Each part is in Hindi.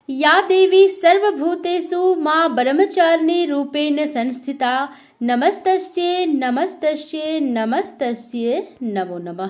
या देवी सर्वभूतेषु मां ब्रह्मचारिणी रूपेण संस्थिता नमस्तस्यै नमस्तस्यै नमस्तस्यै नमो नमः।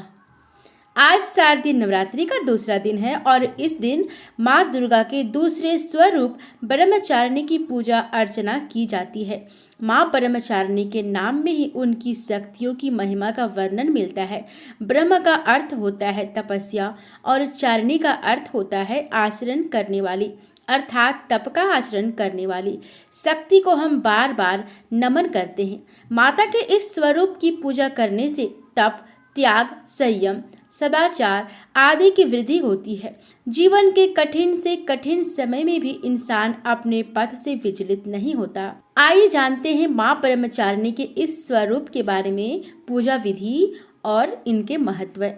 आज शारदीय नवरात्रि का दूसरा दिन है और इस दिन माँ दुर्गा के दूसरे स्वरूप ब्रह्मचारिणी की पूजा अर्चना की जाती है। माँ ब्रह्मचारिणी के नाम में ही उनकी शक्तियों की महिमा का वर्णन मिलता है। ब्रह्म का अर्थ होता है तपस्या और चारिणी का अर्थ होता है आचरण करने वाली, अर्थात तप का आचरण करने वाली। शक्ति को हम बार बार नमन करते हैं। माता के इस स्वरूप की पूजा करने से तप, त्याग, संयम, सदाचार आदि की वृद्धि होती है। जीवन के कठिन से कठिन समय में भी इंसान अपने पथ से विचलित नहीं होता। आइए जानते हैं माँ ब्रह्मचारिणी के इस स्वरूप के बारे में, पूजा विधि और इनके महत्व।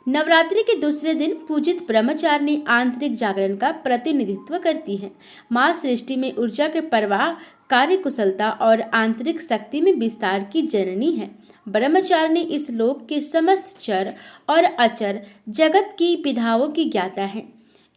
नवरात्रि के दूसरे दिन पूजित ब्रह्मचारिणी आंतरिक जागरण का प्रतिनिधित्व करती है। माँ सृष्टि में ऊर्जा के प्रवाह, कार्य कुशलता और आंतरिक शक्ति में विस्तार की जननी है। ब्रह्मचारिणी इस लोक के समस्त चर और अचर जगत की विधाओं की ज्ञाता है।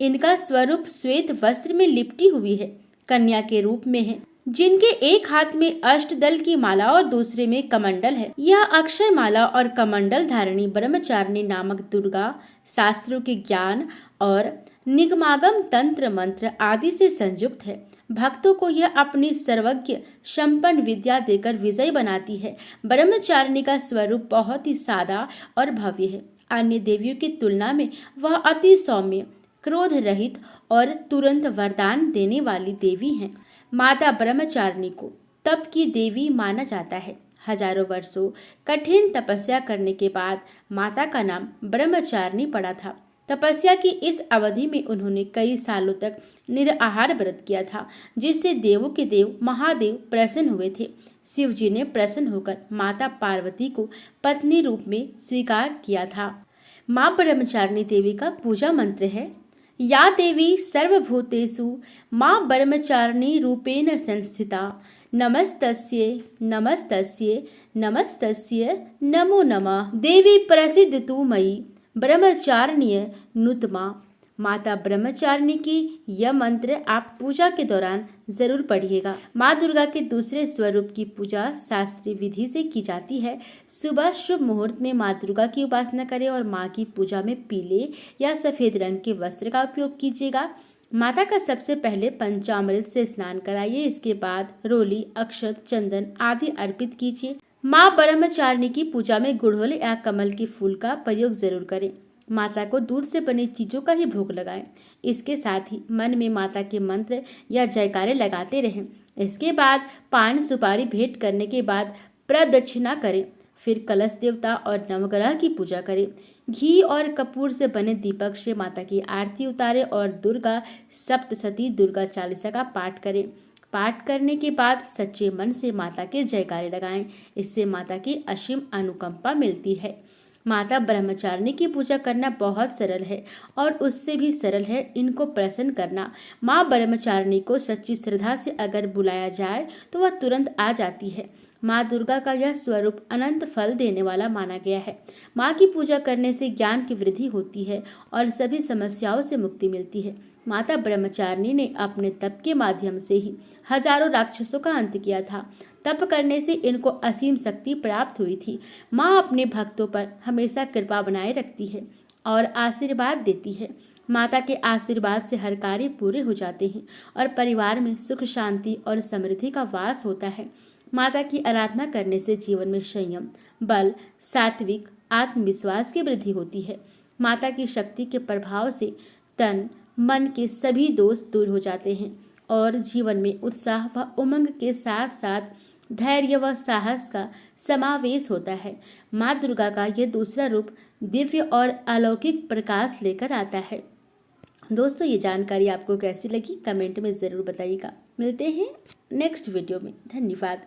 इनका स्वरूप श्वेत वस्त्र में लिपटी हुई है, कन्या के रूप में है, जिनके एक हाथ में अष्टदल की माला और दूसरे में कमंडल है। यह अक्षय माला और कमंडल धारिणी ब्रह्मचारिणी नामक दुर्गा शास्त्रों के ज्ञान और निगमागम तंत्र मंत्र आदि से संयुक्त है। भक्तों को यह अपनी सर्वज्ञ संपन्न विद्या देकर विजय बनाती है। ब्रह्मचारिणी का स्वरूप बहुत ही सादा और भव्य है। अन्य देवियों की तुलना में वह अति सौम्य, क्रोध रहित और तुरंत वरदान देने वाली देवी हैं। माता ब्रह्मचारिणी को तप की देवी माना जाता है। हजारों वर्षों कठिन तपस्या करने के बाद माता का नाम ब्रह्मचारिणी पड़ा था। तपस्या की इस अवधि में उन्होंने कई सालों तक निराहार व्रत किया था, जिससे देवों के देव महादेव प्रसन्न हुए थे। शिव जी ने प्रसन्न होकर माता पार्वती को पत्नी रूप में स्वीकार किया था। माँ ब्रह्मचारिणी देवी का पूजा मंत्र है, या देवी सर्वभूतेषु माँ ब्रह्मचारिणी रूपेण संस्थिता नमस्तस्यै नमस्तस्यै नमस्तस्यै नमो नमः। देवी प्रसिद्ध तु मयि ब्रह्मचारिण्य नुतमा। माता ब्रह्मचारिणी की यह मंत्र आप पूजा के दौरान जरूर पढ़िएगा। माँ दुर्गा के दूसरे स्वरूप की पूजा शास्त्रीय विधि से की जाती है। सुबह शुभ मुहूर्त में माँ दुर्गा की उपासना करें और माँ की पूजा में पीले या सफेद रंग के वस्त्र का उपयोग कीजिएगा। माता का सबसे पहले पंचामृत से स्नान कराइए। इसके बाद रोली, अक्षत, चंदन आदि अर्पित कीजिए। माँ ब्रह्मचारिणी की पूजा में गुड़हल या कमल के फूल का प्रयोग जरूर करें। माता को दूध से बनी चीजों का ही भोग लगाएं। इसके साथ ही मन में माता के मंत्र या जयकारे लगाते रहें। इसके बाद पान सुपारी भेंट करने के बाद प्रदक्षिणा करें। फिर कलश देवता और नवग्रह की पूजा करें। घी और कपूर से बने दीपक से माता की आरती उतारें और दुर्गा सप्तशती दुर्गा चालीसा का पाठ करें। पाठ करने के बाद सच्चे मन से माता के जयकारे लगाएं। इससे माता की असीम अनुकंपा मिलती है। माता ब्रह्मचारिणी की पूजा करना बहुत सरल है और उससे भी सरल है इनको प्रसन्न करना। माँ ब्रह्मचारिणी को सच्ची श्रद्धा से अगर बुलाया जाए तो वह तुरंत आ जाती है। माँ दुर्गा का यह स्वरूप अनंत फल देने वाला माना गया है। माँ की पूजा करने से ज्ञान की वृद्धि होती है और सभी समस्याओं से मुक्ति मिलती है। माता ब्रह्मचारिणी ने अपने तप के माध्यम से ही हजारों राक्षसों का अंत किया था। तप करने से इनको असीम शक्ति प्राप्त हुई थी। माँ अपने भक्तों पर हमेशा कृपा बनाए रखती है और आशीर्वाद देती है। माता के आशीर्वाद से हर कार्य पूरे हो जाते हैं और परिवार में सुख, शांति और समृद्धि का वास होता है। माता की आराधना करने से जीवन में संयम, बल, सात्विक, आत्मविश्वास की वृद्धि होती है। माता की शक्ति के प्रभाव से तन मन के सभी दोष दूर हो जाते हैं और जीवन में उत्साह व उमंग के साथ साथ धैर्य व साहस का समावेश होता है। माँ दुर्गा का यह दूसरा रूप दिव्य और अलौकिक प्रकाश लेकर आता है। दोस्तों, ये जानकारी आपको कैसी लगी कमेंट में ज़रूर बताइएगा। मिलते हैं नेक्स्ट वीडियो में। धन्यवाद।